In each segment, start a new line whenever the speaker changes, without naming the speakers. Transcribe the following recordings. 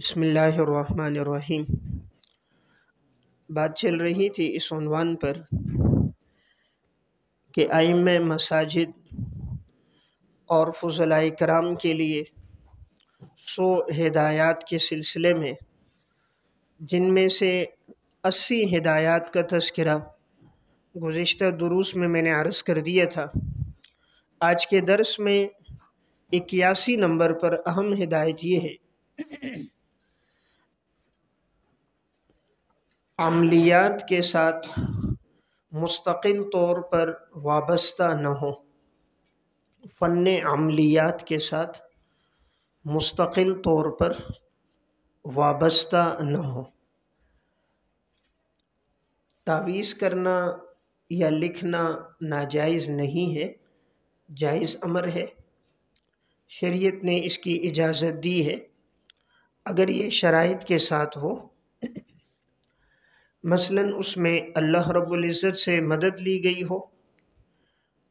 بسم اللہ الرحمن الرحیم۔ بات چل رہی تھی اس عنوان پر کہ ائمہ مساجد اور فضلاء کرام کے لیے 100 ہدایات کے سلسلے میں جن میں سے 80 ہدایات کا تذکرہ گزشتہ دروس میں نے عرض کر دیا تھا۔ آج کے درس میں 81 نمبر پر اہم ہدایت یہ ہے عملیات کے ساتھ مستقل طور پر وابستہ نہ ہو۔ فن عملیات کے ساتھ مستقل طور پر وابستہ نہ ہو۔ تعویذ کرنا یا لکھنا ناجائز نہیں ہے، جائز امر ہے۔ شریعت نے اس کی اجازت دی ہے اگر یہ شرائط کے ساتھ ہو، مثلاً اس میں اللہ رب العزت سے مدد لی گئی ہو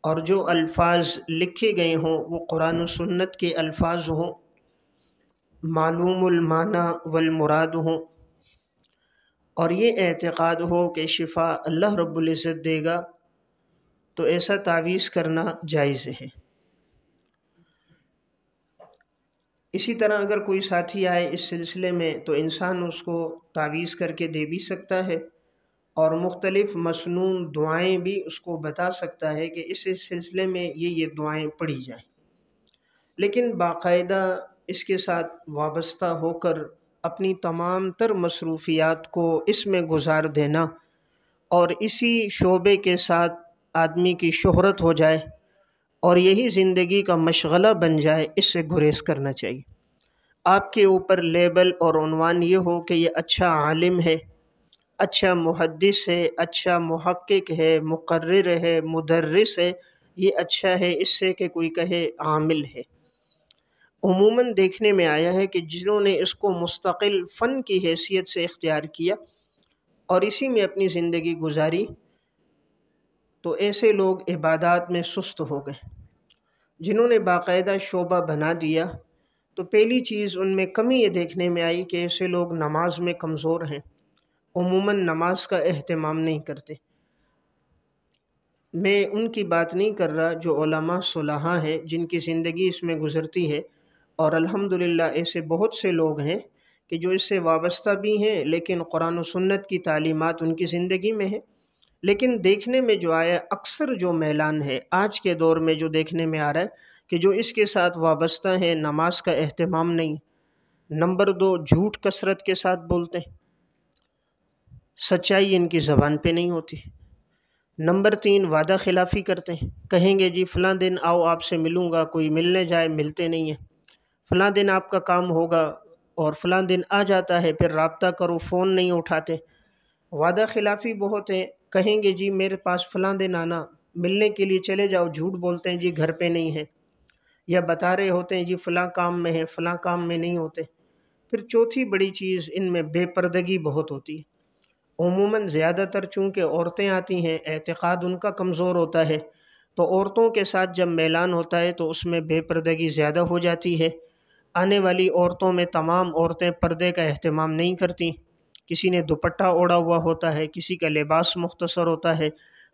اور جو الفاظ لکھے گئے ہوں وہ قرآن و سنت کے الفاظ ہوں، معلوم المعنی والمراد ہوں، اور یہ اعتقاد ہو کہ شفا اللہ رب العزت دے گا، تو ایسا تعویذ کرنا جائز ہے۔ اسی طرح اگر کوئی ساتھی آئے اس سلسلے میں تو انسان اس کو تعویذ کر کے دے بھی سکتا ہے اور مختلف مسنون دعائیں بھی اس کو بتا سکتا ہے کہ اس سلسلے میں یہ دعائیں پڑھی جائیں، لیکن باقاعدہ اس کے ساتھ وابستہ ہو کر اپنی تمام تر مصروفیات کو اس میں گزار دینا اور اسی شعبے کے ساتھ آدمی کی شہرت ہو جائے اور یہی زندگی کا مشغلہ بن جائے، اس سے گریز کرنا چاہیے۔ آپ کے اوپر لیبل اور عنوان یہ ہو کہ یہ اچھا عالم ہے، اچھا محدث ہے، اچھا محقق ہے، مقرر ہے، مدرس ہے، یہ اچھا ہے اس سے کہ کوئی کہے عامل ہے۔ عموماً دیکھنے میں آیا ہے کہ جنہوں نے اس کو مستقل فن کی حیثیت سے اختیار کیا اور اسی میں اپنی زندگی گزاری، تو ایسے لوگ عبادات میں سست ہو گئے۔ جنہوں نے باقاعدہ شعبہ بنا دیا تو پہلی چیز ان میں کمی یہ دیکھنے میں آئی کہ ایسے لوگ نماز میں کمزور ہیں، عموماً نماز کا اہتمام نہیں کرتے۔ میں ان کی بات نہیں کر رہا جو علماء صلحاء ہیں جن کی زندگی اس میں گزرتی ہے، اور الحمدللہ ایسے بہت سے لوگ ہیں کہ جو اس سے وابستہ بھی ہیں لیکن قرآن و سنت کی تعلیمات ان کی زندگی میں ہے۔ لیکن دیکھنے میں جو آیا اکثر جو میلان ہے آج کے دور میں جو دیکھنے میں آ رہا ہے کہ جو اس کے ساتھ وابستہ ہیں نماز کا اہتمام نہیں۔ نمبر 2، جھوٹ کثرت کے ساتھ بولتے ہیں، سچائی ان کی زبان پہ نہیں ہوتی۔ نمبر 3، وعدہ خلافی کرتے ہیں، کہیں گے جی فلاں دن آؤ آپ سے ملوں گا، کوئی ملنے جائے ملتے نہیں ہیں، فلاں دن آپ کا کام ہوگا اور فلاں دن آ جاتا ہے، پھر رابطہ کرو فون نہیں اٹھاتے۔ وعدہ خلافی بہت ہے، کہیں گے جی میرے پاس فلاں دن آنا، ملنے کے لیے چلے جاؤ، جھوٹ بولتے ہیں جی گھر پہ نہیں ہے، یا بتا رہے ہوتے ہیں جی فلاں کام میں ہے، فلاں کام میں نہیں ہوتے۔ پھر چوتھی بڑی چیز ان میں بے پردگی بہت ہوتی ہے۔ عموماً زیادہ تر چونکہ عورتیں آتی ہیں، اعتقاد ان کا کمزور ہوتا ہے، تو عورتوں کے ساتھ جب میلان ہوتا ہے تو اس میں بے پردگی زیادہ ہو جاتی ہے۔ آنے والی عورتوں میں تمام عورتیں پردے کا اہتمام نہیں کرتی، کسی نے دوپٹہ اوڑھا ہوا ہوتا ہے، کسی کا لباس مختصر ہوتا ہے،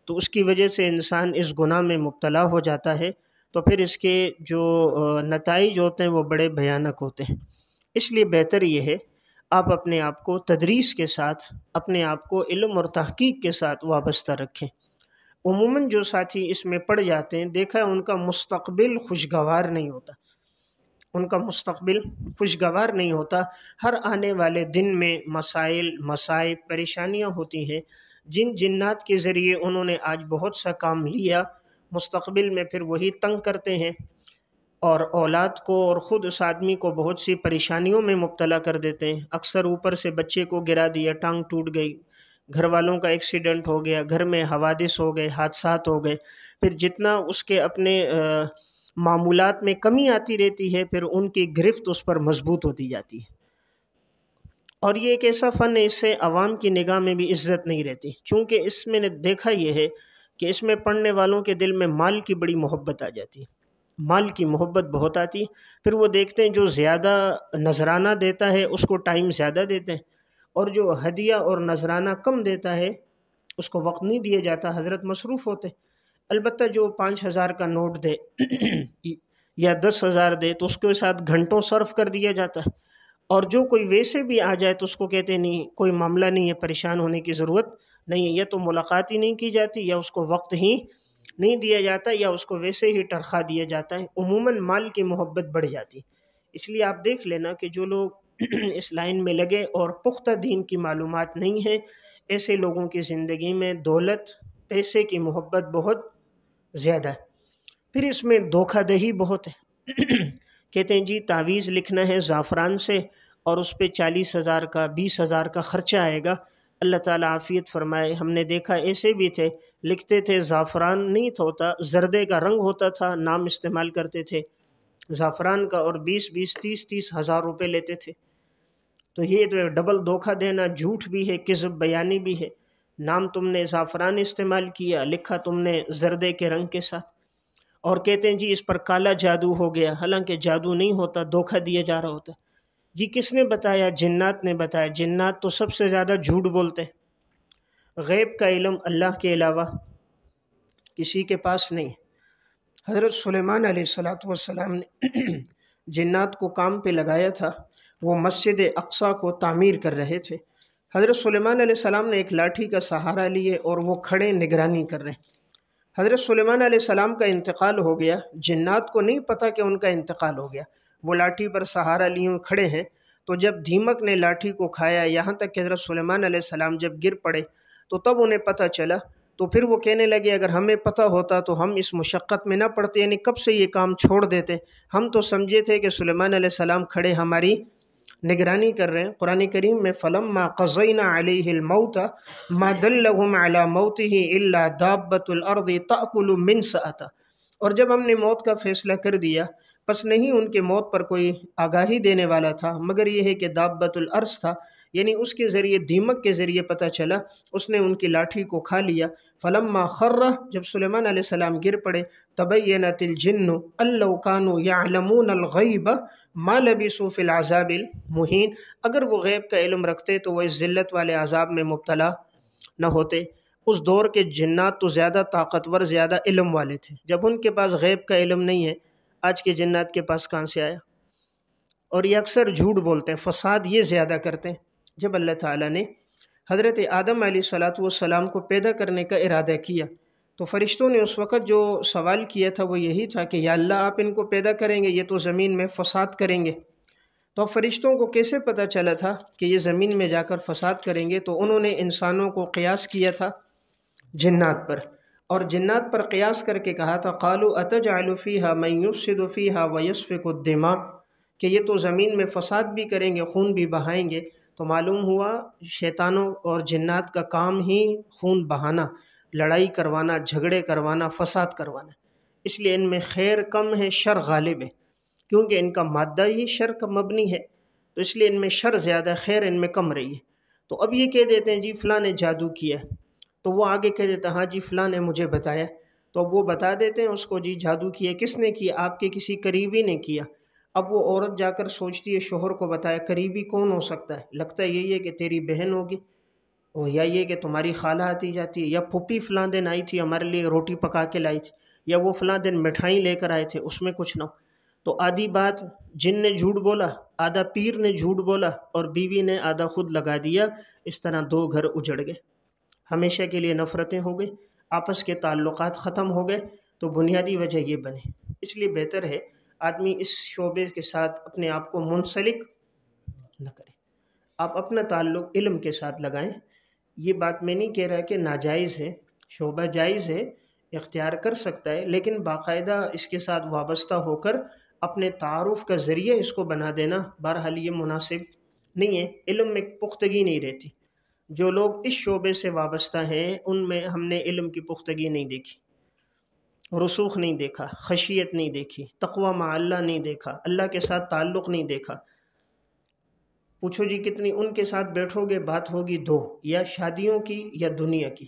تو اس کی وجہ سے انسان اس گناہ میں مبتلا ہو جاتا ہے، تو پھر اس کے جو نتائج ہوتے ہیں وہ بڑے بھیانک ہوتے ہیں۔ اس لیے بہتر یہ ہے آپ اپنے آپ کو تدریس کے ساتھ، اپنے آپ کو علم اور تحقیق کے ساتھ وابستہ رکھیں۔ عموماً جو ساتھی اس میں پڑ جاتے ہیں دیکھا ہے ان کا مستقبل خوشگوار نہیں ہوتا، ان کا مستقبل خوشگوار نہیں ہوتا۔ ہر آنے والے دن میں مسائل، مصائب، پریشانیاں ہوتی ہیں، جن جنات کے ذریعے انہوں نے آج بہت سا کام لیا، مستقبل میں پھر وہی تنگ کرتے ہیں اور اولاد کو اور خود اس آدمی کو بہت سی پریشانیوں میں مبتلا کر دیتے ہیں۔ اکثر اوپر سے بچے کو گرا دیا، ٹانگ ٹوٹ گئی، گھر والوں کا ایکسیڈنٹ ہو گیا، گھر میں حوادث ہو گئے، حادثات ہو گئے، پھر جتنا اس کے اپنے معمولات میں کمی آتی رہتی ہے پھر ان کی گرفت اس پر مضبوط ہوتی جاتی ہے۔ اور یہ ایک ایسا فن ہے اس سے عوام کی نگاہ میں بھی عزت نہیں رہتی، چونکہ اس میں نے دیکھا یہ ہے کہ اس میں پڑھنے والوں کے دل میں مال کی بڑی محبت آ جاتی ہے۔ مال کی محبت بہت آتی ہے۔ پھر وہ دیکھتے ہیں جو زیادہ نذرانہ دیتا ہے اس کو ٹائم زیادہ دیتے ہیں، اور جو ہدیہ اور نذرانہ کم دیتا ہے اس کو وقت نہیں دیا جاتا، حضرت مصروف ہوتے۔ البتہ جو 5,000 کا نوٹ دے یا 10,000 دے تو اس کے ساتھ گھنٹوں صرف کر دیا جاتا ہے، اور جو کوئی ویسے بھی آ جائے تو اس کو کہتے ہیں نہیں کوئی معاملہ نہیں ہے، پریشان ہونے کی ضرورت نہیں ہے، یا تو ملاقات ہی نہیں کی جاتی، یا اس کو وقت ہی نہیں دیا جاتا، یا اس کو ویسے ہی تنخواہ دیا جاتا ہے۔ عموماً مال کی محبت بڑھ جاتی، اس لیے آپ دیکھ لینا کہ جو لوگ اس لائن میں لگے اور پختہ دین کی معلومات نہیں ہے، ایسے لوگوں کی زندگی میں دولت پیسے کی محبت بہت زیادہ ہے۔ پھر اس میں دھوکہ دہی بہت ہے۔ کہتے ہیں جی تعویذ لکھنا ہے زعفران سے اور اس پہ 40,000 کا 20,000 کا خرچہ آئے گا، اللہ تعالیٰ عافیت فرمائے۔ ہم نے دیکھا ایسے بھی تھے، لکھتے تھے زعفران نہیں ہوتا، زردے کا رنگ ہوتا تھا، نام استعمال کرتے تھے زعفران کا، اور 20 30 ہزار روپے لیتے تھے۔ تو یہ تو ڈبل دھوکہ دینا، جھوٹ بھی ہے، کذب بیانی بھی ہے۔ نام تم نے زعفران استعمال کیا، لکھا تم نے زردے کے رنگ کے ساتھ، اور کہتے ہیں جی اس پر کالا جادو ہو گیا، حالانکہ جادو نہیں ہوتا، دھوکہ دیا جا رہا ہوتا۔ جی کس نے بتایا؟ جنات نے بتایا۔ جنات تو سب سے زیادہ جھوٹ بولتے ہیں۔ غیب کا علم اللہ کے علاوہ کسی کے پاس نہیں ہے۔ حضرت سلیمان علیہ السلام نے جنات کو کام پہ لگایا تھا، وہ مسجد اقصیٰ کو تعمیر کر رہے تھے۔ حضرت سلیمان علیہ السلام نے ایک لاٹھی کا سہارا لیے اور وہ کھڑے نگرانی کر رہے ہیں۔ حضرت سلیمان علیہ السلام کا انتقال ہو گیا، جنات کو نہیں پتہ کہ ان کا انتقال ہو گیا، وہ لاٹھی پر سہارا لیے کھڑے ہیں۔ تو جب دیمک نے لاٹھی کو کھایا، یہاں تک کہ حضرت سلیمان علیہ السلام جب گر پڑے تو تب انہیں پتہ چلا، تو پھر وہ کہنے لگے اگر ہمیں پتہ ہوتا تو ہم اس مشقت میں نہ پڑتے، یعنی کب سے یہ کام چھوڑ دیتے، ہم تو سمجھے تھے کہ سلیمان علیہ السلام کھڑے ہماری نگرانی کر رہے ہیں۔ قرآن کریم میں فَلَمَّا قَضَيْنَا عَلَيْهِ الْمَوْتَ مَا دَلَّهُمْ عَلَى مَوْتِهِ إِلَّا دَابَّةُ الْأَرْضِ تَأْكُلُ مِنْ سَأَتَهُ، اور جب ہم نے موت کا فیصلہ کر دیا پس نہیں ان کے موت پر کوئی آگاہی دینے والا تھا مگر یہ ہے کہ دابۃ الارض تھا، یعنی اس کے ذریعے دیمک کے ذریعے پتہ چلا، اس نے ان کی لاٹھی کو کھا لیا۔ فلما خر، جب سلیمان علیہ السلام گر پڑے، تبینت الجن ان لو كانوا يعلمون الغیب ما لبثوا في العذاب المہین، اگر وہ غیب کا علم رکھتے تو وہ اس ذلت والے عذاب میں مبتلا نہ ہوتے۔ اس دور کے جنات تو زیادہ طاقتور، زیادہ علم والے تھے، جب ان کے پاس غیب کا علم نہیں ہے، آج کے جنات کے پاس کہاں سے آیا؟ اور یہ اکثر جھوٹ بولتے ہیں، فساد یہ زیادہ کرتے ہیں۔ جب اللہ تعالیٰ نے حضرت آدم علیہ السلام کو پیدا کرنے کا ارادہ کیا تو فرشتوں نے اس وقت جو سوال کیا تھا وہ یہی تھا کہ یا اللہ آپ ان کو پیدا کریں گے، یہ تو زمین میں فساد کریں گے۔ تو فرشتوں کو کیسے پتہ چلا تھا کہ یہ زمین میں جا کر فساد کریں گے؟ تو انہوں نے انسانوں کو قیاس کیا تھا جنات پر، اور جنات پر قیاس کر کے کہا تھا قالوا اتجعل فیہا من یفسد فیہا ویسفک الدماء، کہ یہ تو زمین میں فساد بھی کریں گے، خون بھی بہائیں گے۔ تو معلوم ہوا شیطانوں اور جنات کا کام ہی خون بہانا، لڑائی کروانا، جھگڑے کروانا، فساد کروانا، اس لیے ان میں خیر کم ہے، شر غالب ہے، کیونکہ ان کا مادہ ہی شر کا مبنی ہے، تو اس لیے ان میں شر زیادہ، خیر ان میں کم رہی ہے۔ تو اب یہ کہہ دیتے ہیں جی فلاں نے جادو کیا، تو وہ آگے کہہ دیتا ہاں جی فلاں نے مجھے بتایا، تو اب وہ بتا دیتے ہیں اس کو جی جادو کیا، کس نے کیا؟ آپ کے کسی قریبی نے کیا۔ اب وہ عورت جا کر سوچتی ہے شوہر کو بتایا، قریبی کون ہو سکتا ہے؟ لگتا ہے یہی ہے کہ تیری بہن ہوگی، یا یہ کہ تمہاری خالہ آتی جاتی ہے، یا پھوپھی فلاں دن آئی تھی ہمارے لیے روٹی پکا کے لائی تھی، یا وہ فلاں دن مٹھائی لے کر آئے تھے، اس میں کچھ نہ ہو۔ تو آدھی بات جن نے جھوٹ بولا، آدھا پیر نے جھوٹ بولا، اور بیوی نے آدھا خود لگا دیا، اس طرح دو گھر اجڑ گئے، ہمیشہ کے لیے نفرتیں ہو گئی، آپس کے تعلقات ختم ہو گئے۔ تو بنیادی وجہ یہ بنے، اس لیے بہتر ہے آدمی اس شعبے کے ساتھ اپنے آپ کو منسلک نہ کرے، آپ اپنا تعلق علم کے ساتھ لگائیں۔ یہ بات میں نہیں کہہ رہا کہ ناجائز ہے، شعبہ جائز ہے، اختیار کر سکتا ہے، لیکن باقاعدہ اس کے ساتھ وابستہ ہو کر اپنے تعارف کا ذریعہ اس کو بنا دینا بہرحال یہ مناسب نہیں ہے، علم میں پختگی نہیں رہتی۔ جو لوگ اس شعبے سے وابستہ ہیں ان میں ہم نے علم کی پختگی نہیں دیکھی، رسوخ نہیں دیکھا، خشیت نہیں دیکھی، تقوی مع اللہ نہیں دیکھا، اللہ کے ساتھ تعلق نہیں دیکھا۔ پوچھو جی کتنی ان کے ساتھ بیٹھو گے بات ہوگی دو، یا شادیوں کی یا دنیا کی۔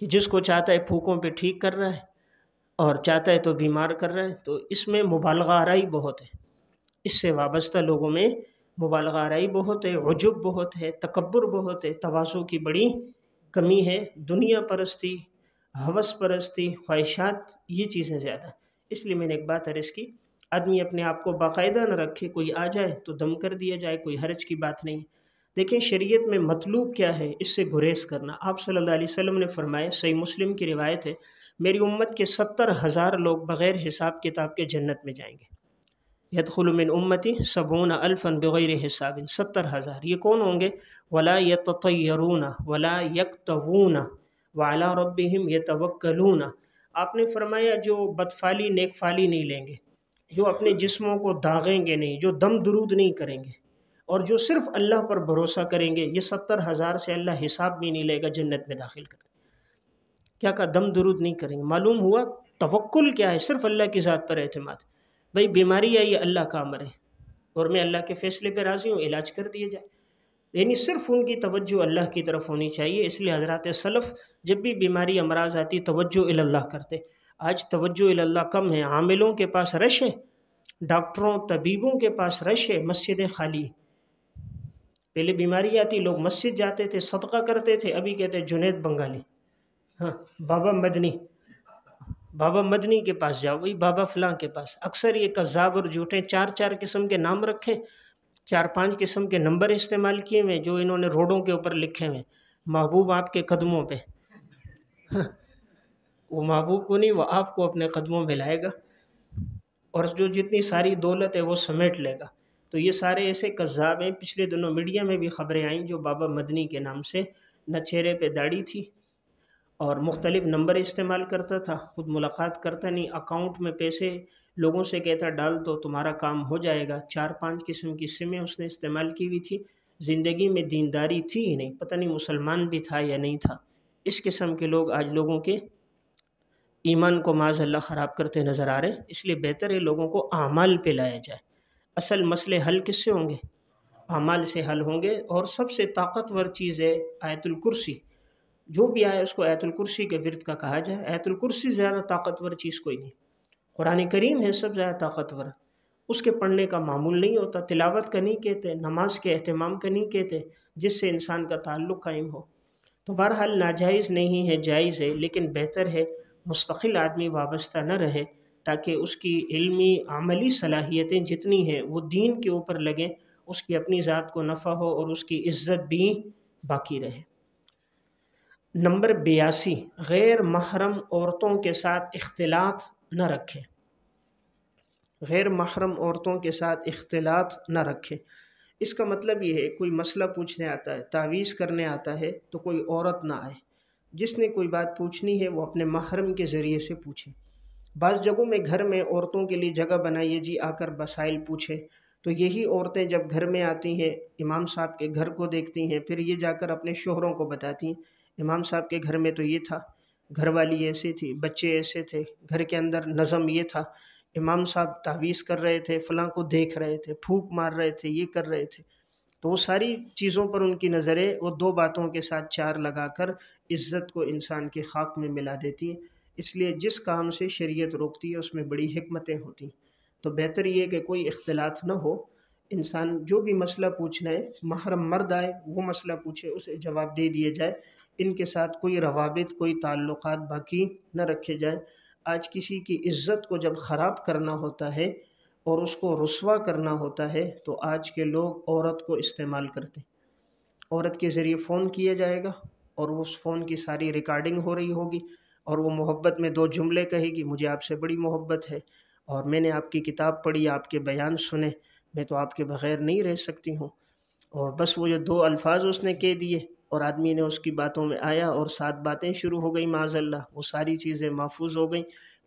کہ جس کو چاہتا ہے پھوکوں پہ ٹھیک کر رہا ہے اور چاہتا ہے تو بیمار کر رہا ہے۔ تو اس میں مبالغہ آرائی بہت ہے، اس سے وابستہ لوگوں میں مبالغہ آرائی بہت ہے، عجب بہت ہے، تکبر بہت ہے، تواضع کی بڑی کمی ہے، دنیا پرستی، ہوس پرستی، خواہشات، یہ چیزیں زیادہ۔ اس لیے میں نے ایک بات عرض کی، آدمی اپنے آپ کو باقاعدہ نہ رکھے، کوئی آ جائے تو دم کر دیا جائے، کوئی حرج کی بات نہیں۔ دیکھیں شریعت میں مطلوب کیا ہے، اس سے گریز کرنا۔ آپ صلی اللہ علیہ وسلم نے فرمایا، صحیح مسلم کی روایت ہے، میری امت کے 70,000 لوگ بغیر حساب کتاب کے جنت میں جائیں گے۔ یدخل من امتی 70,000 بغیر حساب، 70,000۔ یہ کون ہوں گے؟ ولا یتطیرون ولا یکتوون وعلی ربہم یتوکلون۔ آپ نے فرمایا جو بدفالی نیک فالی نہیں لیں گے، جو اپنے جسموں کو داغیں گے نہیں، جو دم درود نہیں کریں گے، اور جو صرف اللہ پر بھروسہ کریں گے، یہ 70,000 سے اللہ حساب بھی نہیں لے گا، جنت میں داخل کر دے۔ کیا کہا؟ دم درود نہیں کریں گے۔ معلوم ہوا توکل کیا ہے؟ صرف اللہ کی ذات پر اعتماد۔ بھئی بیماری آئی، اللہ کا امر ہے اور میں اللہ کے فیصلے پہ راضی ہوں، علاج کر دیا جائے، یعنی صرف ان کی توجہ اللہ کی طرف ہونی چاہیے۔ اس لیے حضرات سلف جب بھی بیماری امراض آتی توجہ اللہ کرتے۔ آج توجہ اللہ کم ہے، عاملوں کے پاس رش ہے، ڈاکٹروں طبیبوں کے پاس رش ہے، مسجدیں خالی ہیں۔ پہلے بیماری آتی لوگ مسجد جاتے تھے، صدقہ کرتے تھے، ابھی کہتے ہیں جنید بنگالی، ہاں بابا مدنی، بابا مدنی کے پاس جاؤ، وہی بابا فلاں کے پاس۔ اکثر یہ کذاب اور جھوٹے 4 قسم کے نام رکھیں، 4-5 قسم کے نمبر استعمال کیے ہوئے جو انہوں نے روڈوں کے اوپر لکھے ہوئے، محبوب آپ کے قدموں پہ۔ وہ محبوب کو نہیں، وہ آپ کو اپنے قدموں میں لائے گا، اور جو جتنی ساری دولت ہے وہ سمیٹ لے گا۔ تو یہ سارے ایسے کذاب ہیں۔ پچھلے دنوں میڈیا میں بھی خبریں آئیں جو بابا مدنی کے نام سے نہ چہرے پہ داڑھی تھی اور مختلف نمبر استعمال کرتا تھا، خود ملاقات کرتا نہیں، اکاؤنٹ میں پیسے لوگوں سے کہتا ڈال تو تمہارا کام ہو جائے گا۔ 4-5 قسم کی سمیں اس نے استعمال کی ہوئی تھی، زندگی میں دینداری تھی ہی نہیں، پتہ نہیں مسلمان بھی تھا یا نہیں تھا۔ اس قسم کے لوگ آج لوگوں کے ایمان کو معاذ اللہ خراب کرتے نظر آ رہے ہیں۔ اس لیے بہتر ہے لوگوں کو اعمال پہ لایا جائے۔ اصل مسئلے حل کس سے ہوں گے؟ اعمال سے حل ہوں گے۔ اور سب سے طاقتور چیز ہے آیت الکرسی۔ جو بھی آئے اس کو آیت الکرسی کے ورد کا کہا جائے۔ آیت الکرسی زیادہ طاقتور چیز کوئی نہیں۔ قرآن کریم ہے سب زیادہ طاقتور، اس کے پڑھنے کا معمول نہیں ہوتا، تلاوت کا نہیں کہتے، نماز کے اہتمام کا نہیں کہتے، جس سے انسان کا تعلق قائم ہو۔ تو بہرحال ناجائز نہیں ہے، جائز ہے، لیکن بہتر ہے مستقل آدمی وابستہ نہ رہے تاکہ اس کی علمی عملی صلاحیتیں جتنی ہیں وہ دین کے اوپر لگیں، اس کی اپنی ذات کو نفع ہو اور اس کی عزت بھی باقی رہے۔ نمبر 82، غیر محرم عورتوں کے ساتھ اختلاط نہ رکھیں۔ غیر محرم عورتوں کے ساتھ اختلاط نہ رکھیں۔ اس کا مطلب یہ ہے کوئی مسئلہ پوچھنے آتا ہے، تعویذ کرنے آتا ہے، تو کوئی عورت نہ آئے۔ جس نے کوئی بات پوچھنی ہے وہ اپنے محرم کے ذریعے سے پوچھے۔ بعض جگہوں میں گھر میں عورتوں کے لیے جگہ بنائیے جی آ کر مسائل پوچھے، تو یہی عورتیں جب گھر میں آتی ہیں امام صاحب کے گھر کو دیکھتی ہیں، پھر یہ جا کر اپنے شوہروں کو بتاتی ہیں امام صاحب کے گھر میں تو یہ تھا، گھر والی ایسی تھی، بچے ایسے تھے، گھر کے اندر نظم یہ تھا، امام صاحب تعویذ کر رہے تھے، فلاں کو دیکھ رہے تھے، پھونک مار رہے تھے، یہ کر رہے تھے۔ تو وہ ساری چیزوں پر ان کی نظریں وہ 2 باتوں کے ساتھ 4 لگا کر عزت کو انسان کے خاک میں ملا دیتی ہیں۔ اس لیے جس کام سے شریعت روکتی ہے اس میں بڑی حکمتیں ہوتی ہیں۔ تو بہتر یہ ہے کہ کوئی اختلاط نہ ہو، انسان جو بھی مسئلہ پوچھنا ہے، محرم مرد آئے وہ مسئلہ پوچھے، اسے جواب دے دیے جائے، ان کے ساتھ کوئی روابط کوئی تعلقات باقی نہ رکھے جائیں۔ آج کسی کی عزت کو جب خراب کرنا ہوتا ہے اور اس کو رسوا کرنا ہوتا ہے تو آج کے لوگ عورت کو استعمال کرتے ہیں۔ عورت کے ذریعے فون کیا جائے گا اور اس فون کی ساری ریکارڈنگ ہو رہی ہوگی اور وہ محبت میں 2 جملے کہے گی، مجھے آپ سے بڑی محبت ہے اور میں نے آپ کی کتاب پڑھی، آپ کے بیان سنے، میں تو آپ کے بغیر نہیں رہ سکتی ہوں۔ اور بس وہ جو 2 الفاظ اس نے کہہ دیے اور آدمی نے اس کی باتوں میں آیا اور 7 باتیں شروع ہو گئیں، معاذ اللہ وہ ساری چیزیں محفوظ ہو گئیں۔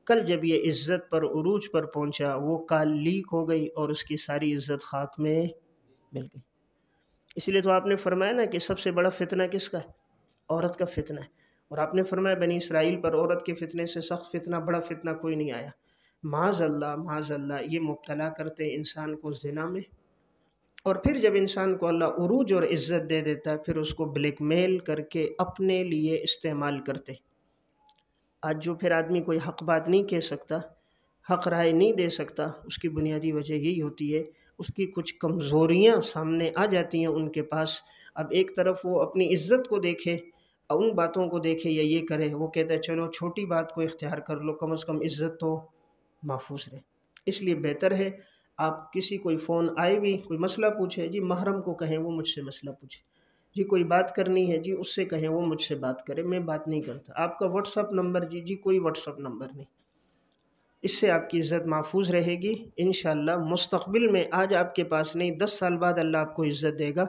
کل جب یہ عزت پر عروج پر پہنچا وہ کال لیک ہو گئی اور اس کی ساری عزت خاک میں مل گئی۔ اس لیے تو آپ نے فرمایا نا کہ سب سے بڑا فتنہ کس کا ہے؟ عورت کا فتنہ ہے۔ اور آپ نے فرمایا بنی اسرائیل پر عورت کے فتنے سے سخت فتنہ، بڑا فتنہ کوئی نہیں آیا۔ معاذ اللہ یہ مبتلا کرتے ہیں انسان کو زنا میں، اور پھر جب انسان کو اللہ عروج اور عزت دے دیتا ہے پھر اس کو بلیک میل کر کے اپنے لیے استعمال کرتے ہیں۔ آج جو پھر آدمی کوئی حق بات نہیں کہہ سکتا، حق رائے نہیں دے سکتا، اس کی بنیادی وجہ یہی ہوتی ہے اس کی کچھ کمزوریاں سامنے آ جاتی ہیں ان کے پاس۔ اب ایک طرف وہ اپنی عزت کو دیکھے، ان باتوں کو دیکھے یا یہ کرے، وہ کہتا ہے چلو چھوٹی بات کو اختیار کر لو، کم از کم عزت تو محفوظ رہے۔ اس لیے بہتر ہے آپ کسی کوئی فون آئے بھی کوئی مسئلہ پوچھے، جی محرم کو کہیں وہ مجھ سے مسئلہ پوچھے، جی کوئی بات کرنی ہے جی اس سے کہیں وہ مجھ سے بات کرے، میں بات نہیں کرتا۔ آپ کا واٹس اپ نمبر جی کوئی واٹس اپ نمبر نہیں۔ اس سے آپ کی عزت محفوظ رہے گی انشاءاللہ۔ مستقبل میں آج آپ کے پاس نہیں، 10 سال بعد اللہ آپ کو عزت دے گا۔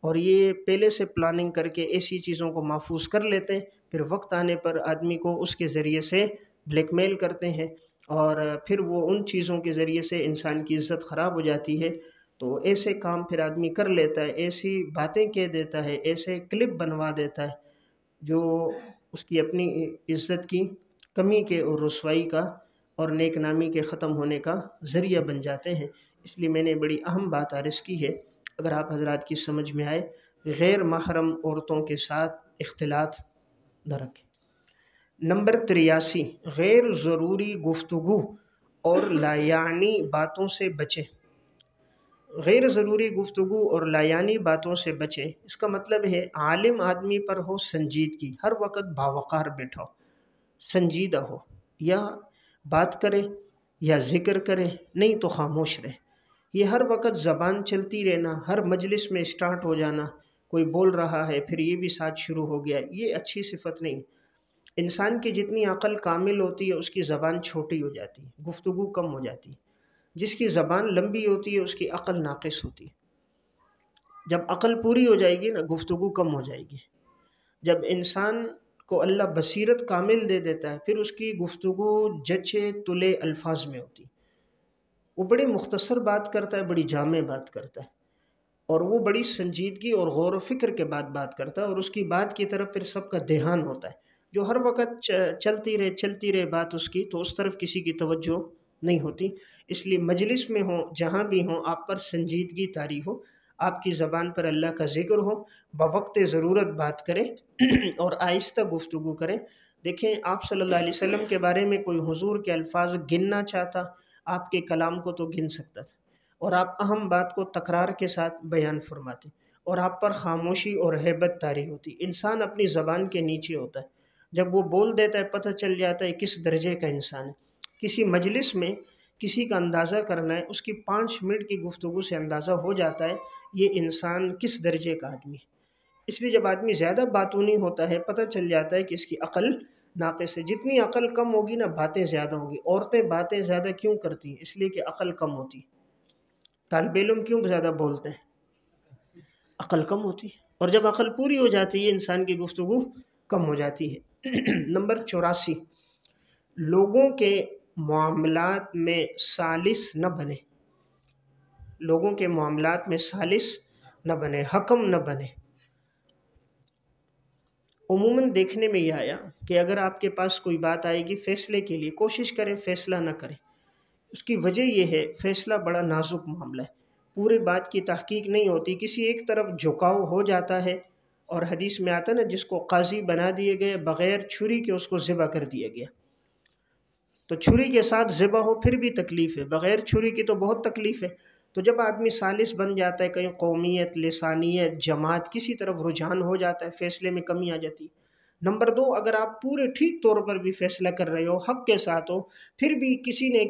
اور یہ پہلے سے پلاننگ کر کے ایسی چیزوں کو محفوظ کر لیتے ہیں، پھر وقت آنے پر آدمی کو اس کے ذریعے سے بلیک میل کرتے ہیں، اور پھر وہ ان چیزوں کے ذریعے سے انسان کی عزت خراب ہو جاتی ہے۔ تو ایسے کام پھر آدمی کر لیتا ہے، ایسی باتیں کہہ دیتا ہے، ایسے کلپ بنوا دیتا ہے جو اس کی اپنی عزت کی کمی کے اور رسوائی کا اور نیک نامی کے ختم ہونے کا ذریعہ بن جاتے ہیں۔ اس لیے میں نے بڑی اہم بات عرض کی ہے، اگر آپ حضرات کی سمجھ میں آئے، غیر محرم عورتوں کے ساتھ اختلاط نہ رکھیں۔ نمبر 83، غیر ضروری گفتگو اور لایعنی باتوں سے بچیں۔ غیر ضروری گفتگو اور لایعنی باتوں سے بچیں، اس کا مطلب ہے عالم آدمی پر ہو سنجیدگی، ہر وقت باوقار بیٹھا ہو، سنجیدہ ہو، یا بات کرے یا ذکر کرے، نہیں تو خاموش رہے۔ یہ ہر وقت زبان چلتی رہنا، ہر مجلس میں اسٹارٹ ہو جانا، کوئی بول رہا ہے پھر یہ بھی ساتھ شروع ہو گیا، یہ اچھی صفت نہیں۔ انسان کی جتنی عقل کامل ہوتی ہے اس کی زبان چھوٹی ہو جاتی ہے، گفتگو کم ہو جاتی ہے۔ جس کی زبان لمبی ہوتی ہے اس کی عقل ناقص ہوتی ہے۔ جب عقل پوری ہو جائے گی نا، گفتگو کم ہو جائے گی۔ جب انسان کو اللہ بصیرت کامل دے دیتا ہے، پھر اس کی گفتگو جچے تلے الفاظ میں ہوتی، وہ بڑی مختصر بات کرتا ہے، بڑی جامع بات کرتا ہے، اور وہ بڑی سنجیدگی اور غور و فکر کے بعد بات کرتا ہے، اور اس کی بات کی طرف پھر سب کا دھیان ہوتا ہے۔ جو ہر وقت چلتی رہے بات اس کی، تو اس طرف کسی کی توجہ نہیں ہوتی۔ اس لیے مجلس میں ہوں، جہاں بھی ہوں، آپ پر سنجیدگی طاری ہو، آپ کی زبان پر اللہ کا ذکر ہو، بوقت ضرورت بات کریں اور آہستہ گفتگو کریں۔ دیکھیں آپ صلی اللہ علیہ وسلم کے بارے میں کوئی حضور کے الفاظ گننا چاہتا، آپ کے کلام کو تو گن سکتا تھا، اور آپ اہم بات کو تکرار کے ساتھ بیان فرماتے، اور آپ پر خاموشی اور ہیبت طاری ہوتی۔ انسان اپنی زبان کے نیچے ہوتا ہے، جب وہ بول دیتا ہے پتہ چل جاتا ہے کس درجے کا انسان ہے۔ کسی مجلس میں کسی کا اندازہ کرنا ہے، اس کی 5 منٹ کی گفتگو سے اندازہ ہو جاتا ہے یہ انسان کس درجے کا آدمی ہے۔ اس لیے جب آدمی زیادہ باتونی ہوتا ہے، پتہ چل جاتا ہے کہ اس کی عقل ناقص ہے۔ جتنی عقل کم ہوگی نا، باتیں زیادہ ہوگی۔ عورتیں باتیں زیادہ کیوں کرتی ہیں؟ اس لیے کہ عقل کم ہوتی۔ طالب علم کیوں زیادہ بولتے ہیں؟ عقل کم ہوتی، اور جب عقل پوری ہو جاتی ہے انسان کی گفتگو کم ہو جاتی ہے۔ نمبر 84، لوگوں کے معاملات میں سالس نہ بنے۔ لوگوں کے معاملات میں سالس نہ بنے، حکم نہ بنے۔ عموماً دیکھنے میں یہ آیا کہ اگر آپ کے پاس کوئی بات آئے گی فیصلے کے لیے، کوشش کریں فیصلہ نہ کریں۔ اس کی وجہ یہ ہے، فیصلہ بڑا نازک معاملہ ہے، پورے بات کی تحقیق نہیں ہوتی، کسی ایک طرف جھکاؤ ہو جاتا ہے، اور حدیث میں آتا ہے نا، جس کو قاضی بنا دیے گئے، بغیر چھری کے اس کو ذبح کر دیا گیا۔ تو چھری کے ساتھ ذبح ہو پھر بھی تکلیف ہے، بغیر چھری کی تو بہت تکلیف ہے۔ تو جب آدمی سالس بن جاتا ہے، کہیں قومیت، لسانیت، جماعت، کسی طرف رجحان ہو جاتا ہے، فیصلے میں کمی آ جاتی ہے۔ نمبر 2، اگر آپ پورے ٹھیک طور پر بھی فیصلہ کر رہے ہو، حق کے ساتھ ہو، پھر بھی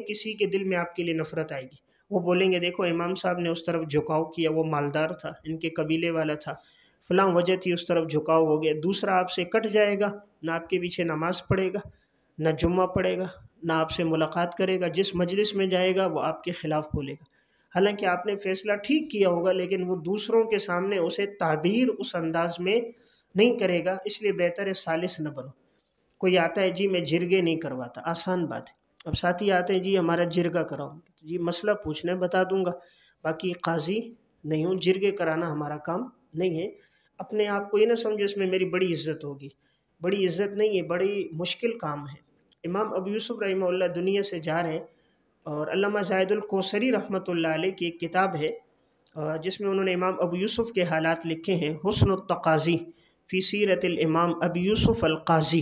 کسی کے دل میں آپ کے لیے نفرت آئے گی۔ وہ بولیں گے دیکھو امام صاحب نے اس طرف جھکاؤ کیا، وہ مالدار تھا، ان کے قبیلے والا تھا، فلاں وجہ تھی اس طرف جھکاؤ ہو گیا۔ دوسرا آپ سے کٹ جائے گا، نہ آپ کے پیچھے نماز پڑھے گا، نہ جمعہ پڑھے گا، نہ آپ سے ملاقات کرے گا، جس مجلس میں جائے گا وہ آپ کے خلاف بولے گا۔ حالانکہ آپ نے فیصلہ ٹھیک کیا ہوگا، لیکن وہ دوسروں کے سامنے اسے تعبیر اس انداز میں نہیں کرے گا۔ اس لیے بہتر ہے سالس نہ بنو۔ کوئی آتا ہے جی میں جرگے نہیں کرواتا، آسان بات ہے۔ اب ساتھی آتے ہیں جی ہمارا جرگہ کراؤ، جی مسئلہ پوچھنا ہے بتا دوں گا، باقی قاضی نہیں ہوں، جرگے کرانا ہمارا کام نہیں ہے۔ اپنے آپ کو یہ نہ سمجھو اس میں میری بڑی عزت ہوگی، بڑی عزت نہیں ہے، بڑی مشکل کام ہے۔ امام ابو یوسف رحمہ اللہ دنیا سے جا رہے ہیں، اور علامہ زاہد الکوثری رحمۃ اللہ علیہ کی ایک کتاب ہے جس میں انہوں نے امام ابو یوسف کے حالات لکھے ہیں، حسن التقاضی فی سیرت الامام ابی یوسف القاضی۔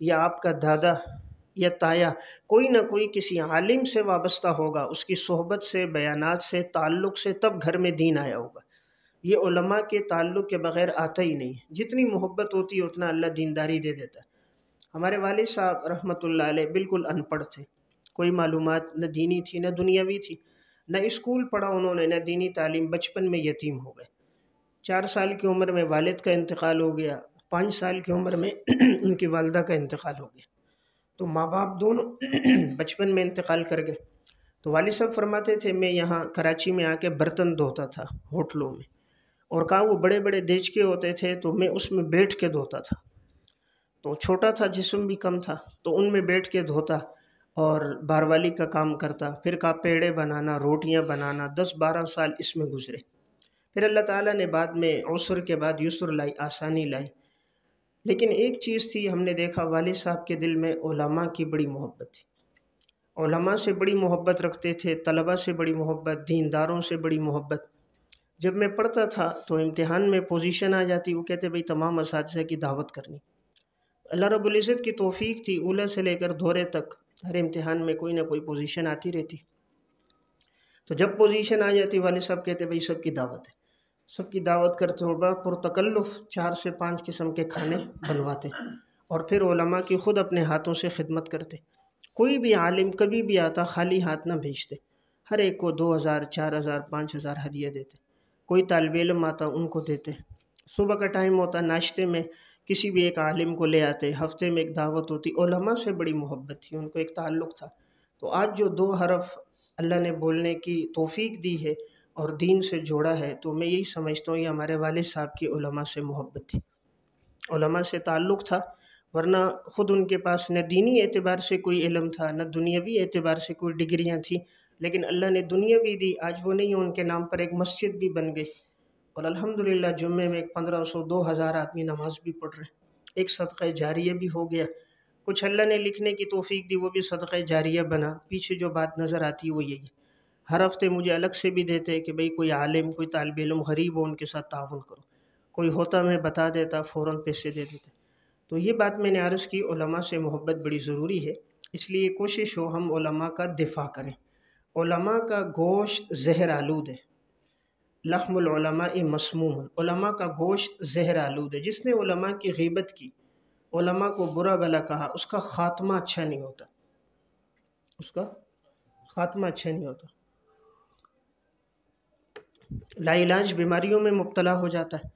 یا آپ کا دادا یا تایا کوئی نہ کوئی کسی عالم سے وابستہ ہوگا، اس کی صحبت سے، بیانات سے، تعلق سے، تب گھر میں دین آیا ہوگا۔ یہ علماء کے تعلق کے بغیر آتا ہی نہیں ہے۔ جتنی محبت ہوتی ہے اتنا اللہ دینداری دے دیتا ہے۔ ہمارے والد صاحب رحمۃ اللہ علیہ بالکل ان پڑھ تھے، کوئی معلومات نہ دینی تھی نہ دنیاوی تھی، نہ اسکول پڑھا انہوں نے، نہ دینی تعلیم، بچپن میں یتیم ہو گئے۔ 4 سال کی عمر میں والد کا انتقال ہو گیا، 5 سال کی عمر میں ان کی والدہ کا انتقال ہو گیا، تو ماں باپ دونوں بچپن میں انتقال کر گئے۔ تو والد صاحب فرماتے تھے میں یہاں کراچی میں آ کے برتن دھوتا تھا ہوٹلوں میں، اور کہا وہ بڑے بڑے دیچکے ہوتے تھے تو میں اس میں بیٹھ کے دھوتا تھا، تو چھوٹا تھا، جسم بھی کم تھا، تو ان میں بیٹھ کے دھوتا اور باروالی کا کام کرتا، پھر کہا پیڑے بنانا، روٹیاں بنانا، 10-12 سال اس میں گزرے۔ پھر اللہ تعالیٰ نے بعد میں عسر کے بعد یسر لائی، آسانی لائی۔ لیکن ایک چیز تھی، ہم نے دیکھا والد صاحب کے دل میں علماء کی بڑی محبت تھی، علماء سے بڑی محبت رکھتے تھے، طلباء سے بڑی محبت، دینداروں سے بڑی محبت۔ جب میں پڑھتا تھا تو امتحان میں پوزیشن آ جاتی، وہ کہتے بھئی تمام اساتذہ کی دعوت کرنی۔ اللہ رب العزت کی توفیق تھی، اولى سے لے کر دورے تک ہر امتحان میں کوئی نہ کوئی پوزیشن آتی رہتی۔ تو جب پوزیشن آ جاتی والد صاحب کہتے بھئی سب کی دعوت ہے، سب کی دعوت کرتے اور بڑا پرتکلف 4 سے 5 قسم کے کھانے بنواتے، اور پھر علماء کی خود اپنے ہاتھوں سے خدمت کرتے۔ کوئی بھی عالم کبھی بھی آتا خالی ہاتھ نہ بھیجتے، ہر ایک کو 2000 4000 5000 ہدیہ دیتے، کوئی طالب علم آتا ان کو دیتے۔ صبح کا ٹائم ہوتا، ناشتے میں کسی بھی ایک عالم کو لے آتے، ہفتے میں ایک دعوت ہوتی۔ علماء سے بڑی محبت تھی، ان کو ایک تعلق تھا۔ تو آج جو 2 حرف اللہ نے بولنے کی توفیق دی ہے اور دین سے جوڑا ہے، تو میں یہی سمجھتا ہوں یہ ہمارے والد صاحب کی علماء سے محبت تھی، علماء سے تعلق تھا، ورنہ خود ان کے پاس نہ دینی اعتبار سے کوئی علم تھا، نہ دنیاوی اعتبار سے کوئی ڈگریاں تھیں، لیکن اللہ نے دنیا بھی دی۔ آج وہ نہیں، ان کے نام پر ایک مسجد بھی بن گئی، اور الحمدللہ جمعے میں 1500 2000 آدمی نماز بھی پڑھ رہے ہیں، ایک صدقہ جاریہ بھی ہو گیا۔ کچھ اللہ نے لکھنے کی توفیق دی، وہ بھی صدقہ جاریہ بنا۔ پیچھے جو بات نظر آتی ہے وہ یہی ہے، ہر ہفتے مجھے الگ سے بھی دیتے کہ بھئی کوئی عالم، کوئی طالب علم غریب ہو ان کے ساتھ تعاون کرو، کوئی ہوتا میں بتا دیتا، فوراً پیسے دے دیتے۔ تو یہ بات میں نے عرض کی، علماء سے محبت بڑی ضروری ہے، اس لیے کوشش ہو ہم علماء کا دفاع کریں۔ علماء کا گوشت زہر آلود ہے، لحم العلماء مسموم، علماء کا گوشت زہر آلود ہے۔ جس نے علماء کی غیبت کی، علماء کو برا بھلا کہا، اس کا خاتمہ اچھا نہیں ہوتا، اس کا خاتمہ اچھا نہیں ہوتا، لا علاج بیماریوں میں مبتلا ہو جاتا ہے،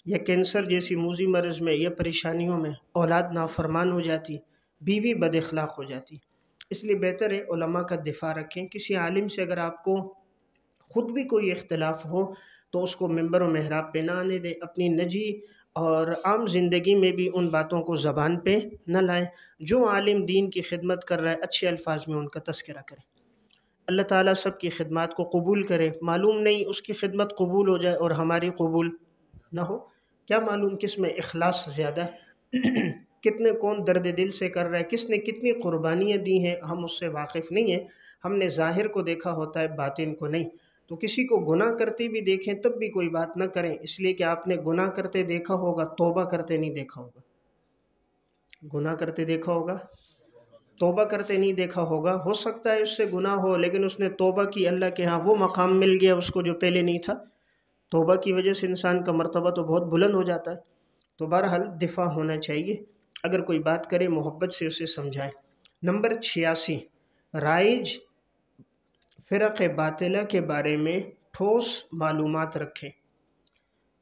یا کینسر جیسی موذی مرض میں، یا پریشانیوں میں، اولاد نافرمان ہو جاتی، بیوی بد اخلاق ہو جاتی۔ اس لیے بہتر ہے علماء کا دفاع رکھیں۔ کسی عالم سے اگر آپ کو خود بھی کوئی اختلاف ہو تو اس کو ممبر و محراب پہ نہ آنے دیں، اپنی نجی اور عام زندگی میں بھی ان باتوں کو زبان پہ نہ لائیں۔ جو عالم دین کی خدمت کر رہا ہے اچھے الفاظ میں ان کا تذکرہ کریں۔ اللہ تعالیٰ سب کی خدمات کو قبول کرے۔ معلوم نہیں اس کی خدمت قبول ہو جائے اور ہماری قبول نہ ہو، کیا معلوم کس میں اخلاص زیادہ ہے، کتنے کون درد دل سے کر رہا ہے، کس نے کتنی قربانیاں دی ہیں، ہم اس سے واقف نہیں ہیں۔ ہم نے ظاہر کو دیکھا ہوتا ہے، باطن کو نہیں۔ تو کسی کو گناہ کرتے بھی دیکھیں تب بھی کوئی بات نہ کریں، اس لیے کہ آپ نے گناہ کرتے دیکھا ہوگا، توبہ کرتے نہیں دیکھا ہوگا۔ گناہ کرتے دیکھا ہوگا، توبہ کرتے نہیں دیکھا ہوگا۔ ہو سکتا ہے اس سے گناہ ہو لیکن اس نے توبہ کی، اللہ کے ہاں وہ مقام مل گیا اس کو جو پہلے نہیں تھا۔ توبہ کی وجہ سے انسان کا مرتبہ تو بہت بلند ہو جاتا ہے۔ تو بہرحال دفاع ہونا چاہیے، اگر کوئی بات کرے محبت سے اسے سمجھائیں۔ نمبر 86، رائج فرق باطلہ کے بارے میں ٹھوس معلومات رکھیں۔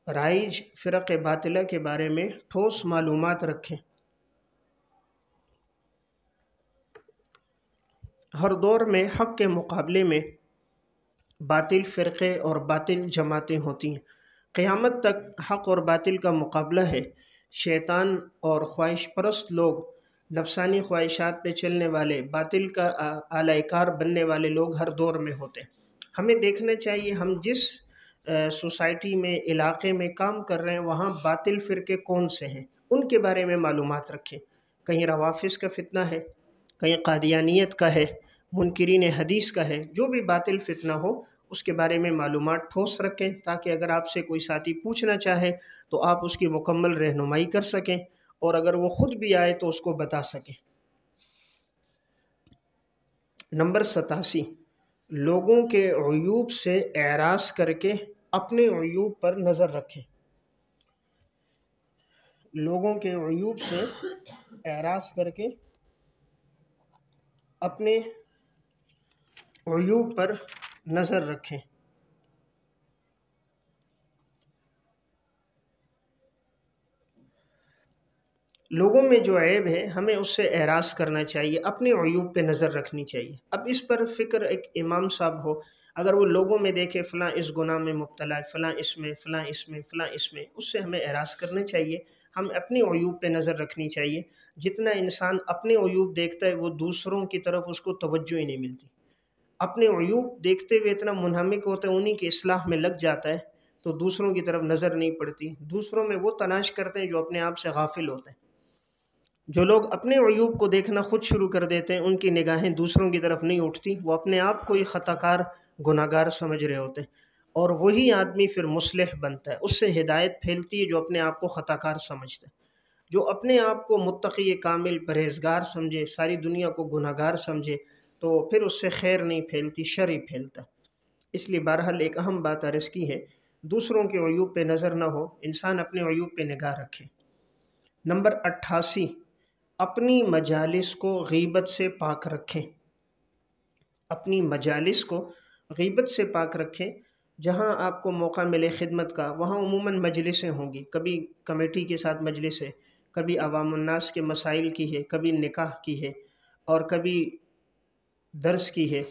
رائج فرق باطلہ کے بارے میں ٹھوس معلومات رکھیں۔ ہر دور میں حق کے مقابلے میں باطل فرقے اور باطل جماعتیں ہوتی ہیں۔ قیامت تک حق اور باطل کا مقابلہ ہے۔ شیطان اور خواہش پرست لوگ، نفسانی خواہشات پہ چلنے والے، باطل کا اعلی کار بننے والے لوگ ہر دور میں ہوتے ہیں۔ ہمیں دیکھنا چاہیے ہم جس سوسائٹی میں، علاقے میں کام کر رہے ہیں وہاں باطل فرقے کون سے ہیں، ان کے بارے میں معلومات رکھیں۔ کہیں روافظ کا فتنہ ہے، کہیں قادیانیت کا ہے، منکرین حدیث کا ہے، جو بھی باطل فتنہ ہو اس کے بارے میں معلومات ٹھوس رکھیں، تاکہ اگر آپ سے کوئی ساتھی پوچھنا چاہے تو آپ اس کی مکمل رہنمائی کر سکیں اور اگر وہ خود بھی آئے تو اس کو بتا سکے۔ نمبر 87، لوگوں کے عیوب سے اعراض کر کے اپنے عیوب پر نظر رکھیں۔ لوگوں کے عیوب سے اعراض کر کے اپنے عیوب پر نظر رکھیں۔ لوگوں میں جو عیب ہے ہمیں اس سے اعراض کرنا چاہیے، اپنے عیوب پہ نظر رکھنی چاہیے۔ اب اس پر فکر ایک امام صاحب ہو، اگر وہ لوگوں میں دیکھے فلاں اس گناہ میں مبتلا ہے، فلاں اس میں، فلاں اس میں، فلاں اس میں، اس سے ہمیں اعراض کرنا چاہیے۔ ہم اپنے عیوب پہ نظر رکھنی چاہیے۔ جتنا انسان اپنے عیوب دیکھتا ہے وہ دوسروں کی طرف اس کو توجہ ہی نہیں ملتی۔ اپنے عیوب دیکھتے ہوئے اتنا منہمک ہوتا ہے، انہی کی اصلاح میں لگ جاتا ہے، تو دوسروں کی طرف نظر نہیں پڑتی۔ دوسروں میں وہ تلاش کرتے ہیں جو اپنے آپ سے غافل ہوتے ہیں۔ جو لوگ اپنے عیوب کو دیکھنا خود شروع کر دیتے ہیں، ان کی نگاہیں دوسروں کی طرف نہیں اٹھتی، وہ اپنے آپ کو ہی خطا کار، گناہ گار سمجھ رہے ہوتے ہیں، اور وہی آدمی پھر مصلح بنتا ہے، اس سے ہدایت پھیلتی ہے جو اپنے آپ کو خطا کار سمجھتا ہے۔ جو اپنے آپ کو متقی کامل پرہیزگار سمجھے، ساری دنیا کو گناہ گار سمجھے، تو پھر اس سے خیر نہیں پھیلتی، شر ہی پھیلتا ہے۔ اس لیے بہرحال ایک اہم بات عرض کی ہے، دوسروں کے عیوب پہ نظر نہ ہو، انسان اپنے عیوب پہ نگاہ رکھے۔ نمبر 88، اپنی مجالس کو غیبت سے پاک رکھیں۔ اپنی مجالس کو غیبت سے پاک رکھیں۔ جہاں آپ کو موقع ملے خدمت کا، وہاں عموماً مجلسیں ہوں گی، کبھی کمیٹی کے ساتھ مجلس ہے، کبھی عوام الناس کے مسائل کی ہے، کبھی نکاح کی ہے، اور کبھی درس کی ہے،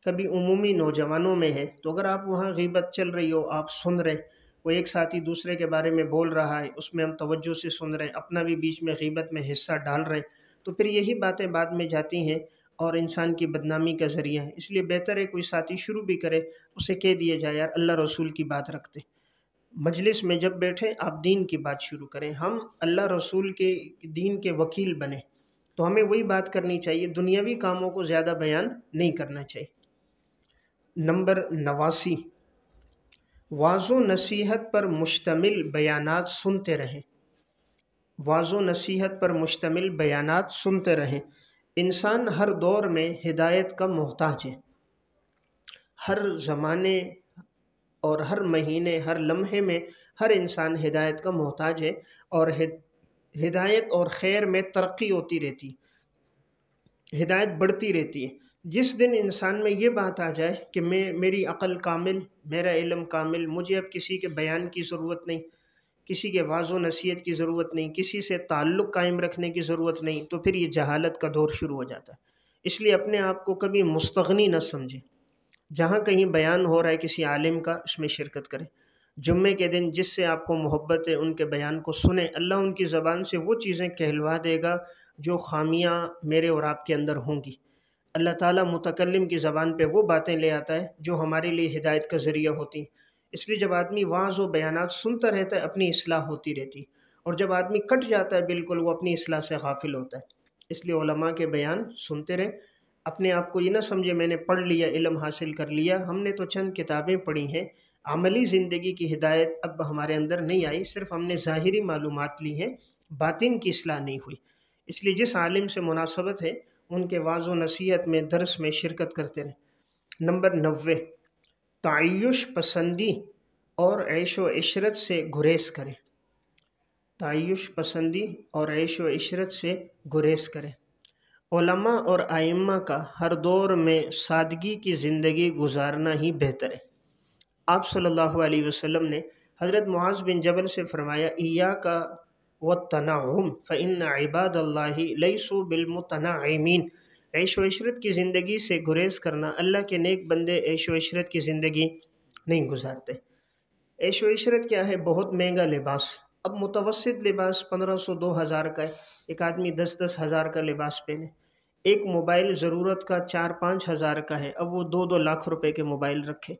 کبھی عمومی نوجوانوں میں ہے، تو اگر آپ وہاں غیبت چل رہی ہو، آپ سن رہے، وہ ایک ساتھی دوسرے کے بارے میں بول رہا ہے، اس میں ہم توجہ سے سن رہے ہیں، اپنا بھی بیچ میں غیبت میں حصہ ڈال رہے ہیں، تو پھر یہی باتیں بعد میں جاتی ہیں اور انسان کی بدنامی کا ذریعہ ہے۔ اس لیے بہتر ہے کوئی ساتھی شروع بھی کرے، اسے کہہ دیا جائے یار اللہ رسول کی بات رکھتے، مجلس میں جب بیٹھے آپ دین کی بات شروع کریں، ہم اللہ رسول کے دین کے وکیل بنیں، تو ہمیں وہی بات کرنی چاہیے، دنیاوی کاموں کو زیادہ بیان نہیں کرنا چاہیے۔ نمبر 89، واعظ و نصیحت پر مشتمل بیانات سنتے رہیں۔ واعظ و نصیحت پر مشتمل بیانات سنتے رہیں۔ انسان ہر دور میں ہدایت کا محتاج ہے، ہر زمانے اور ہر مہینے، ہر لمحے میں ہر انسان ہدایت کا محتاج ہے، اور ہدایت اور خیر میں ترقی ہوتی رہتی ہے، ہدایت بڑھتی رہتی ہے۔ جس دن انسان میں یہ بات آ جائے کہ میری عقل کامل، میرا علم کامل، مجھے اب کسی کے بیان کی ضرورت نہیں، کسی کے واعظ و نصیحت کی ضرورت نہیں، کسی سے تعلق قائم رکھنے کی ضرورت نہیں، تو پھر یہ جہالت کا دور شروع ہو جاتا ہے۔ اس لیے اپنے آپ کو کبھی مستغنی نہ سمجھیں۔ جہاں کہیں بیان ہو رہا ہے کسی عالم کا، اس میں شرکت کریں۔ جمعے کے دن جس سے آپ کو محبت ہے ان کے بیان کو سنیں، اللہ ان کی زبان سے وہ چیزیں کہلوا دے گا جو خامیاں میرے اور آپ کے اندر ہوں گی۔ اللہ تعالیٰ متکلم کی زبان پہ وہ باتیں لے آتا ہے جو ہمارے لیے ہدایت کا ذریعہ ہوتی ہیں۔ اس لیے جب آدمی واعظ و بیانات سنتا رہتا ہے اپنی اصلاح ہوتی رہتی ہے، اور جب آدمی کٹ جاتا ہے بالکل وہ اپنی اصلاح سے غافل ہوتا ہے۔ اس لیے علماء کے بیان سنتے رہیں۔ اپنے آپ کو یہ نہ سمجھے میں نے پڑھ لیا، علم حاصل کر لیا، ہم نے تو چند کتابیں پڑھی ہیں، عملی زندگی کی ہدایت اب ہمارے اندر نہیں آئی، صرف ہم نے ظاہری معلومات لی ہیں، باطن کی اصلاح نہیں ہوئی۔ اس لیے جس عالم سے مناسبت ہے ان کے واعظ و نصیحت میں، درس میں شرکت کرتے رہیں۔ نمبر 90، تعیش پسندی اور عیش و عشرت سے گریز کریں۔ تعیش پسندی اور عیش و عشرت سے گریز کریں۔ علماء اور ائمہ کا ہر دور میں سادگی کی زندگی گزارنا ہی بہتر ہے۔ آپ صلی اللہ علیہ وسلم نے حضرت معاذ بن جبل سے فرمایا، ایاک والتنعم فإن عباد اللہ لیسوا بالمتنعمین۔ عیش و عشرت کی زندگی سے گریز کرنا، اللہ کے نیک بندے عیش و عشرت کی زندگی نہیں گزارتے۔ عیش و عشرت کیا ہے؟ بہت مہنگا لباس۔ اب متوسط لباس 1500 2000 کا ہے، ایک آدمی 10 ہزار کا لباس پہنے۔ ایک موبائل ضرورت کا 4-5 ہزار کا ہے، اب وہ 2 لاکھ روپے کے موبائل رکھے۔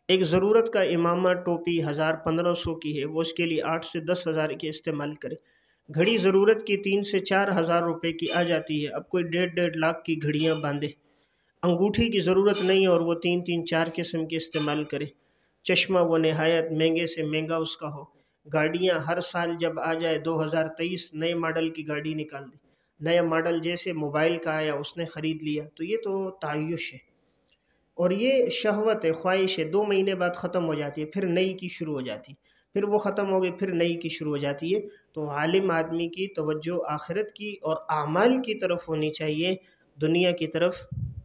ایک ضرورت کا امامہ ٹوپی 1000-1500 کی ہے، وہ اس کے لیے 8 سے 10 ہزار کے استعمال کرے۔ گھڑی ضرورت کی 3 سے 4 ہزار روپے کی آ جاتی ہے، اب کوئی 1.5 لاکھ کی گھڑیاں باندھے۔ انگوٹھی کی ضرورت نہیں اور وہ 3-4 قسم کے استعمال کرے۔ چشمہ وہ نہایت مہنگے سے مہنگا اس کا ہو۔ گاڑیاں ہر سال جب آ جائے 2023 نئے ماڈل کی گاڑی نکال دی، نیا ماڈل جیسے موبائل کا آیا اس نے خرید لیا، تو یہ تو تعیش ہے، اور یہ شہوت ہے، خواہش ہے، 2 مہینے بعد ختم ہو جاتی ہے، پھر نئی کی شروع ہو جاتی ہے، پھر وہ ختم ہو گئی، پھر نئی کی شروع ہو جاتی ہے۔ تو عالم آدمی کی توجہ آخرت کی اور اعمال کی طرف ہونی چاہیے، دنیا کی طرف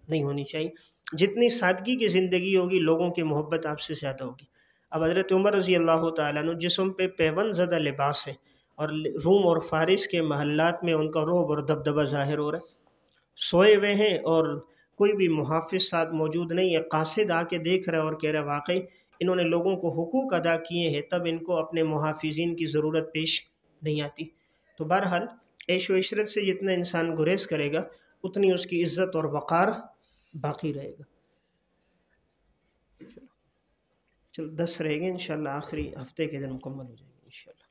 نہیں ہونی چاہیے۔ جتنی سادگی کی زندگی ہوگی، لوگوں کی محبت آپ سے زیادہ ہوگی۔ اب حضرت عمر رضی اللہ تعالیٰ عنہ جسم پہ پیوند زدہ لباس ہے، اور روم اور فارس کے محلات میں ان کا رعب اور دبدبہ ظاہر ہو رہا ہے، سوئے ہوئے ہیں اور کوئی بھی محافظ ساتھ موجود نہیں ہے، قاصد آ کے دیکھ رہا ہے اور کہہ رہا ہے واقعی انہوں نے لوگوں کو حقوق ادا کیے ہیں، تب ان کو اپنے محافظین کی ضرورت پیش نہیں آتی۔ تو بہرحال عیش و عشرت سے جتنا انسان گریز کرے گا، اتنی اس کی عزت اور وقار باقی رہے گا۔ چلو 10 رہ گئے، انشاءاللہ آخری ہفتے کے دن مکمل ہو جائیں گے انشاءاللہ۔